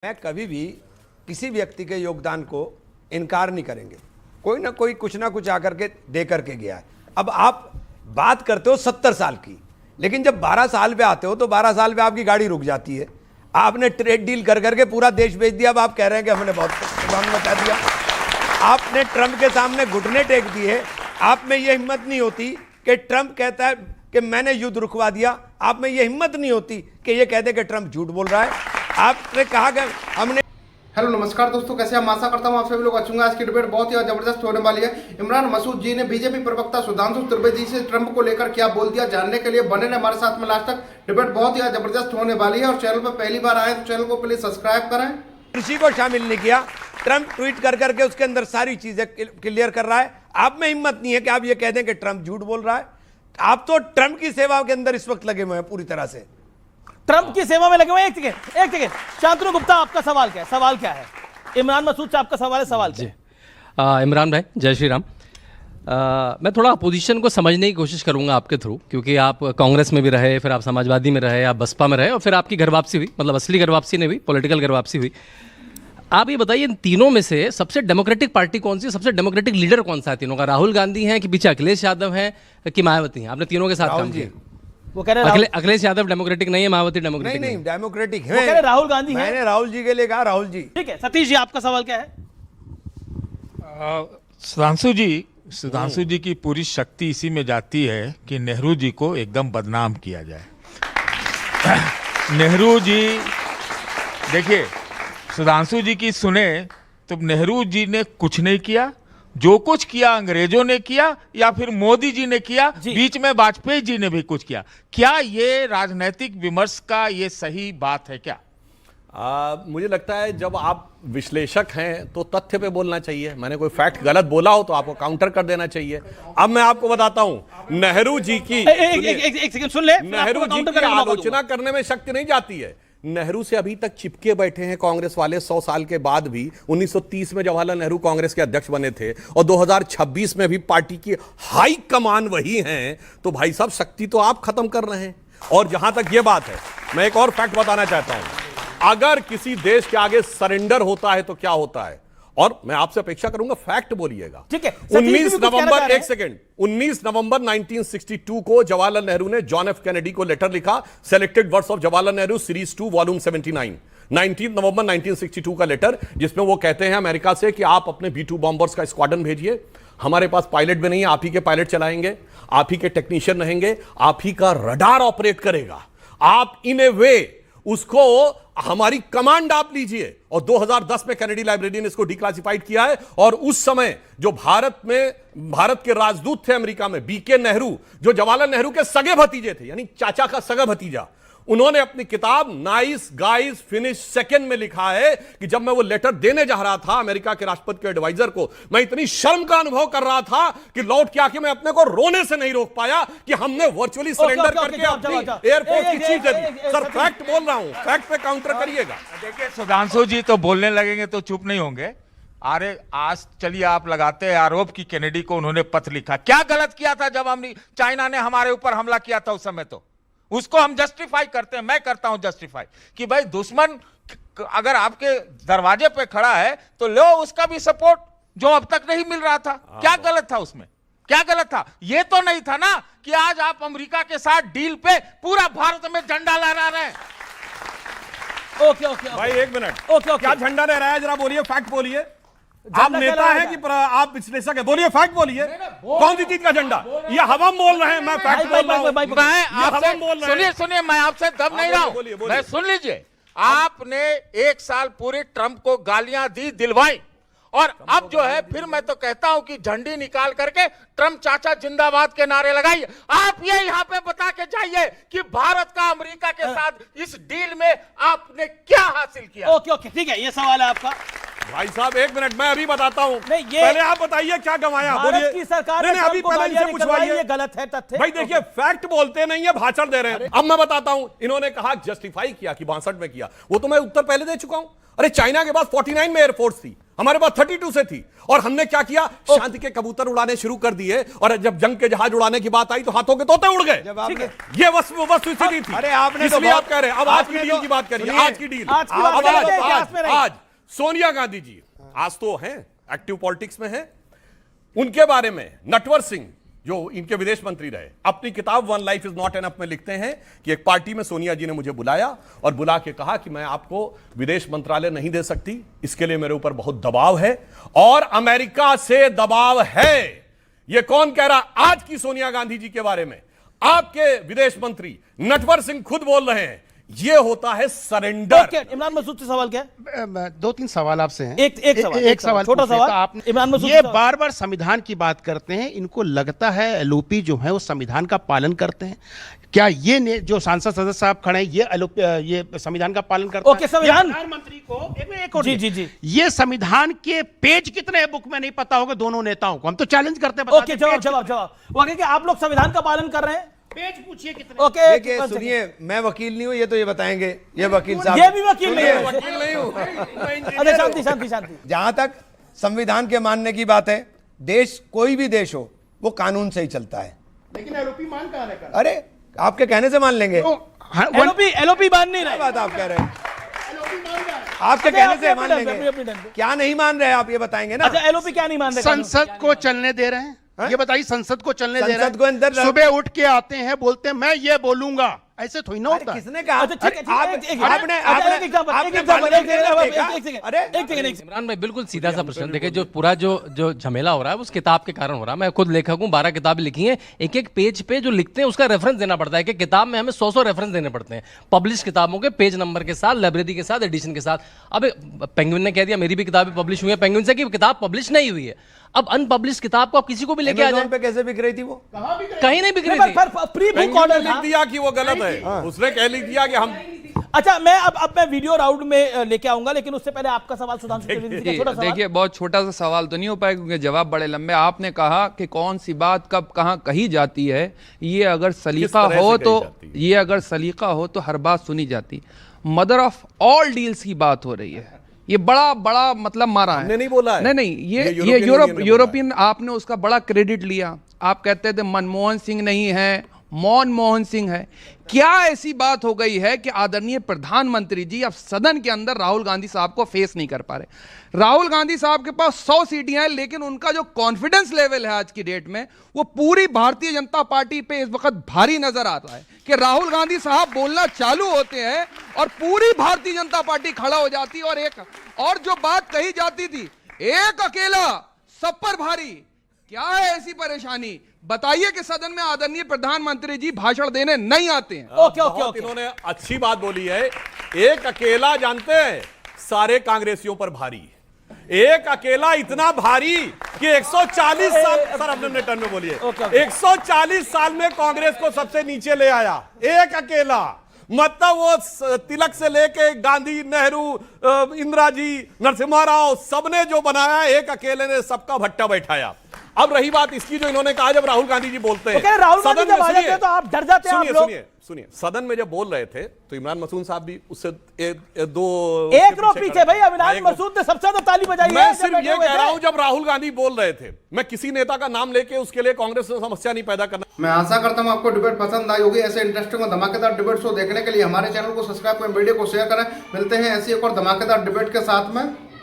मैं कभी भी किसी व्यक्ति के योगदान को इनकार नहीं करेंगे। कोई ना कोई कुछ ना कुछ आकर के दे करके गया है। अब आप बात करते हो 70 साल की, लेकिन जब 12 साल पे आते हो तो 12 साल पे आपकी गाड़ी रुक जाती है। आपने ट्रेड डील कर करके पूरा देश बेच दिया। अब आप कह रहे हैं कि हमने बहुत बता दिया। आपने ट्रंप के सामने घुटने टेक दिए। आप में यह हिम्मत नहीं होती कि ट्रंप कहता है कि मैंने युद्ध रुकवा दिया। आप में यह हिम्मत नहीं होती कि यह कहते कि ट्रंप झूठ बोल रहा है। आपने कहा कि हमने। हेलो नमस्कार दोस्तों, कैसे हम आशा करता हूं आप सभी लोग अच्छे होंगे। आज की डिबेट बहुत ही जबरदस्त होने वाली है। इमरान मसूद जी ने बीजेपी प्रवक्ता सुधांशु त्रिवेदी से ट्रंप को लेकर क्या बोल दिया, जानने के लिए बने रहे हमारे साथ में लास्ट तक। डिबेट बहुत ही जबरदस्त होने वाली है और चैनल पर पहली बार आए तो चैनल को प्लीज सब्सक्राइब करें। किसी को शामिल नहीं किया। ट्रंप ट्वीट कर करके उसके अंदर सारी चीजें क्लियर कर रहा है। आप में हिम्मत नहीं है कि आप ये कह दें कि ट्रंप झूठ बोल रहा है। आप तो ट्रंप की सेवा के अंदर इस वक्त लगे हुए हैं पूरी तरह से। ट्रंप की सेवा में लगे हुए हैं। एक सेकेंड शांतनु गुप्ता, आपका सवाल क्या है? सवाल क्या है? इमरान मसूद से आपका सवाल है। सवाल क्या? इमरान भाई जय श्री राम। मैं थोड़ा अपोजिशन को समझने की कोशिश करूंगा आपके थ्रू, क्योंकि आप कांग्रेस में भी रहे, फिर आप समाजवादी में रहे, आप बसपा में रहे और फिर आपकी घर वापसी हुई, मतलब असली घर वापसी नहीं हुई, पॉलिटिकल घर वापसी हुई। आप ये बताइए, इन तीनों में से सबसे डेमोक्रेटिक पार्टी कौन सी, सबसे डेमोक्रेटिक लीडर कौन सा है तीनों का? राहुल गांधी हैं कि पीछे अखिलेश यादव हैं कि मायावती हैं? आपने तीनों के साथ काम किया। वो कह रहे हैं अखिलेश यादव डेमोक्रेटिक नहीं है, मायावती डेमोक्रेटिक नहीं डेमोक्रेटिक है। वो कह रहे हैं राहुल गांधी है। मैंने राहुल जी के लिए कहा राहुल जी। ठीक है, सतीश जी आपका सवाल क्या है? सुधांशु जी की पूरी शक्ति इसी में जाती है कि नेहरू जी को एकदम बदनाम किया जाए। नेहरू जी, देखिए सुधांशु जी की सुने तो नेहरू जी ने कुछ नहीं किया। जो कुछ किया अंग्रेजों ने किया या फिर मोदी जी ने किया, बीच में वाजपेयी जी ने भी कुछ किया। क्या ये राजनीतिक विमर्श का ये सही बात है क्या? मुझे लगता है जब आप विश्लेषक हैं तो तथ्य पे बोलना चाहिए। मैंने कोई फैक्ट गलत बोला हो तो आपको काउंटर कर देना चाहिए। अब मैं आपको बताता हूं, नेहरू जी की एक सेकंड सुन ले। नेहरू जी की आलोचना करने में शक्ति नहीं जाती है। नेहरू से अभी तक चिपके बैठे हैं कांग्रेस वाले 100 साल के बाद भी। 1930 में जवाहरलाल नेहरू कांग्रेस के अध्यक्ष बने थे और 2026 में भी पार्टी की हाई कमान वही हैं। तो भाई साहब, शक्ति तो आप खत्म कर रहे हैं। और जहां तक यह बात है, मैं एक और फैक्ट बताना चाहता हूं। अगर किसी देश के आगे सरेंडर होता है तो क्या होता है, और मैं आपसे अपेक्षा करूंगा फैक्ट बोलिएगा। ठीक है। 19 नवंबर, एक सेकेंड, 19 नवंबर 1962 को जवाहरलाल नेहरू ने जॉन एफ कैनेडी को लेटर लिखा, selected words of Jawaharlal Nehru series 2 volume 79। 19 नवंबर 1962 का लेटर, जिसमें वो कहते हैं अमेरिका से कि आप अपने B-2 बॉम्बर्स का स्क्वाड्रन भेजिए। हमारे पास पायलट भी नहीं है, आप ही के पायलट चलाएंगे, आप ही के टेक्नीशियन रहेंगे, आप ही का रडार ऑपरेट करेगा। आप इन ए वे उसको हमारी कमांड आप लीजिए। और 2010 में कैनेडी लाइब्रेरी ने इसको डिक्लासिफाइड किया है। और उस समय जो भारत के राजदूत थे अमेरिका में, बीके नेहरू, जो जवाहरलाल नेहरू के सगे भतीजे थे, यानी चाचा का सगा भतीजा, उन्होंने अपनी किताब नाइस गाइज फिनिश सेकंड में लिखा है कि जब मैं वो लेटर देने जा रहा था अमेरिका के राष्ट्रपति के एडवाइजर को, मैं इतनी शर्म का अनुभव कर रहा था कि लौट के आके मैं अपने को रोने से नहीं रोक पाया कि हमने वर्चुअली सरेंडर करके अपनी एयरपोर्ट की चीज दे दी। सर फैक्ट बोल रहा हूं, फैक्ट पे काउंटर करिएगा। देखिए सुधांशु जी तो बोलने लगेंगे तो चुप नहीं होंगे। अरे आज चलिए आप लगाते हैं आरोप कि कैनेडी को उन्होंने पत्र लिखा। क्या गलत किया था जब चाइना ने हमारे ऊपर हमला किया था? उस समय तो उसको हम जस्टिफाई करते हैं, मैं करता हूं जस्टिफाई, कि भाई दुश्मन अगर आपके दरवाजे पे खड़ा है तो लो उसका भी सपोर्ट, जो अब तक नहीं मिल रहा था। क्या गलत था उसमें? क्या गलत था? ये तो नहीं था ना कि आज आप अमेरिका के साथ डील पे पूरा भारत में झंडा लहरा रहे हैं। ओके भाई एक मिनट, ओके क्या झंडा लहराया? जरा बोलिए, फैक्ट बोलिए। आप नेता हैं कि आप विश्लेषक हैं? बोलिए, फैक्ट बोलिए। कौन सी चीज का झंडा? ये हम बोल रहे हैं, मैं फैक्ट बोल रहा हूं। मैं आपसे सुनिए, मैं आपसे दब नहीं रहा हूं। मैं सुन लीजिए, आपने 1 साल पूरे ट्रंप को गालियां दी, दिलवाई, और अब जो है फिर मैं तो कहता हूं कि झंडी निकाल करके ट्रंप चाचा जिंदाबाद के नारे लगाइए। आप ये यहां पे बता के जाइए कि भारत का अमेरिका के साथ इस डील में आपने क्या हासिल किया। ओके ठीक है, ये सवाल है आपका। भाई साहब एक मिनट, मैं अभी बताता हूं। ये पहले आप बताइए क्या गंवाया। भारत की सरकार ने अभी पहले इनसे पूछवाइए। ये गलत है तथ्य। भाई देखिए, फैक्ट बोलते नहीं है, भाषण दे रहे हैं। अब मैं बताता हूं, इन्होंने कहा जस्टिफाई किया कि 62 में किया, वो तो मैं उत्तर पहले दे चुका हूं। अरे चाइना के पास 49 में एयरफोर्स थी, हमारे पास 32 से थी, और हमने क्या किया, शांति के कबूतर उड़ाने शुरू कर दिए, और जब जंग के जहाज उड़ाने की बात आई तो हाथों के तोते उड़ गए। जब आपने ये वस्तुस्थिति थी। अरे आपने तो इसलिए आप कह रहे हैं। अब आज की आपने डील तो- की बात करिए, सुनिए, आज की डील। आज की बात अब करिए, इतिहास में नहीं। आज सोनिया गांधी जी आज तो हैं, एक्टिव पॉलिटिक्स में हैं, उनके बारे में नटवर सिंह जो इनके विदेश मंत्री रहे, अपनी किताब one life is not enough में लिखते हैं कि एक पार्टी में सोनिया जी ने मुझे बुलाया और बुला के कहा कि मैं आपको विदेश मंत्रालय नहीं दे सकती, इसके लिए मेरे ऊपर बहुत दबाव है, और अमेरिका से दबाव है। यह कौन कह रहा? आज की सोनिया गांधी जी के बारे में आपके विदेश मंत्री नटवर सिंह खुद बोल रहे हैं। यह होता है सरेंडर। ओके, इमरान मसूद से सवाल क्या है? दो तीन सवाल आपसे हैं। एक सवाल छोटा पूछिए। सवाल। तो आप इमरान मसूद ये से सवाल। बार बार संविधान की बात करते हैं, इनको लगता है एलओपी जो है वो संविधान का पालन करते हैं क्या? जो सांसद सदस्य साहब खड़े हैं ये संविधान का पालन करते ओके, संविधान- प्रधानमंत्री को एक और जी, जी, जी। ये संविधान के पेज कितने हैं बुक में नहीं पता होगा दोनों नेताओं को, हम तो चैलेंज करते हैं। ओके, जवाब वो कहे कि आप लोग संविधान का पालन कर रहे हैं। पेज पूछिए कितने। ओके, देखिए सुनिए, मैं वकील नहीं हूं, ये तो ये बताएंगे, ये वकील साहब। ये भी वकील नहीं सुनिए, है। वकील नहीं हूं, मैं इंजीनियर अच्छा, हूं। शांति। जहां तक संविधान के मानने की बात है, देश कोई भी देश हो वो कानून से ही चलता है। लेकिन एलओपी मान कहां है? अरे आपके कहने से मान लेंगे। एलओपी मान नहीं क्या रहे। बात आप कह रहे हैं? आपके अच्छा, कहने अपने से मान अपने लेंगे। अपने टाइम पे। क्या नहीं मान रहे आप, ये बताएंगे ना। अच्छा, एलओपी क्या नहीं मान रहे? संसद को चलने दे रहे हैं? ये बताइए, संसद को चलने दे रहे संसद को अंदर हैं? सुबह उठ के आते हैं, बोलते हैं मैं ये बोलूंगा, ऐसे थोड़ी ना अरे होता है। किसने कहा? अच्छा, ठीक है, आप- एक- एक- आपने अच्छा, आपने एक एग्जाम्पल, आपने एक एग्जाम्पल, मानने एक के लिए सेकंड, देखा? एक सेकंड, अरे एक सेकंड। इमरान भाई बिल्कुल सीधा सा प्रश्न देखिए, जो पूरा जो झमेला हो रहा है वो उस किताब के कारण हो रहा है। मैं खुद लेखक हूँ, 12 किताबें लिखी हैं, एक एक पेज पे जो लिखते हैं उसका रेफरेंस देना पड़ता है कि किताब में हमें 100 रेफरेंस देने पड़ते हैं, पब्लिश किताबों के पेज नंबर के साथ, लाइब्रेरी के साथ, एडिशन के साथ। अब पेंगुइन ने कह दिया मेरी भी किताबें पब्लिश हुई है पेंगुइन से, कि किताब पब्लिश नहीं हुई है। अब अनपब्लिश किताब को आप किसी को भी लेके आ जाए, Amazon पे कैसे बिक रही थी वो? कहीं नहीं बिक रही थी। प्री बुक पेंगुइन ने ऑर्डर लिख था। दिया कि वो गलत है, उसने कह लिख दिया कि हम अच्छा, मैं अब मैं वीडियो राउंड में लेके आऊंगा, लेकिन उससे पहले आपका सवाल सुधांशु त्रिवेदी का छोटा सवाल। देखिए, बहुत छोटा सा सवाल तो नहीं हो पाएगा क्योंकि जवाब बड़े लंबे। आपने कहा कि कौन सी बात कब कहां कही जाती है, ये अगर सलीका तरह से हो कही तो जाती है? ये अगर सलीका हो तो हर बात सुनी जाती। मदर ऑफ ऑल डील्स की बात हो रही है, ये बड़ा मतलब मारा है। हमने नहीं बोला है। नहीं, ये यूरोपियन यूनियन ने बोला यूरोपियन आपने उसका बड़ा क्रेडिट लिया। आप कहते थे मनमोहन सिंह नहीं है, मनमोहन सिंह है। क्या ऐसी बात हो गई है कि आदरणीय प्रधानमंत्री जी अब सदन के अंदर राहुल गांधी साहब को फेस नहीं कर पा रहे? राहुल गांधी साहब के पास 100 सीटें हैं, लेकिन उनका जो कॉन्फिडेंस लेवल है आज की डेट में, वो पूरी भारतीय जनता पार्टी पे इस वक्त भारी नजर आता है कि राहुल गांधी साहब बोलना चालू होते हैं और पूरी भारतीय जनता पार्टी खड़ा हो जाती है। और जो बात कही जाती थी, एक अकेला सब पर भारी, क्या है ऐसी परेशानी? बताइए कि सदन में आदरणीय प्रधानमंत्री जी भाषण देने नहीं आते हैं। ओके, बहुत इन्होंने अच्छी बात बोली है। एक अकेला, जानते हैं, सारे कांग्रेसियों पर भारी, एक अकेला इतना भारी कि 140 साल, सर अपने टर्न में बोलिए, 140 साल में कांग्रेस को सबसे नीचे ले आया, एक अकेला। मतलब वो तिलक से लेके गांधी, नेहरू, इंदिरा जी, नरसिम्हा राव, सबने जो बनाया, एक अकेले ने सबका भट्टा बैठाया। अब रही बात इसकी जो इन्होंने कहा, जब राहुल गांधी जी बोलते हैं राहुल गांधी सदन में, जब आ जाते हैं तो आप डर जाते हैं। आप लोग सुनिए, सदन में जब बोल रहे थे तो इमरान मसूद साहब भी उससे दो एक रो पीछे भाई, अविनाश मसूद ने सबसे ज्यादा ताली बजाई है। मैं सिर्फ ये कह रहा हूं, जब राहुल गांधी बोल रहे थे, मैं किसी नेता का नाम लेके उसके लिए कांग्रेस में समस्या नहीं पैदा करना। मैं आशा करता हूं आपको डिबेट पसंद आई होगी। ऐसे इंटरेस्टिंग और धमाकेदार डिबेट शो देखने के लिए हमारे चैनल को सब्सक्राइब करें, वीडियो को शेयर करें। मिलते हैं ऐसी एक और धमाकेदार डिबेट के साथ में।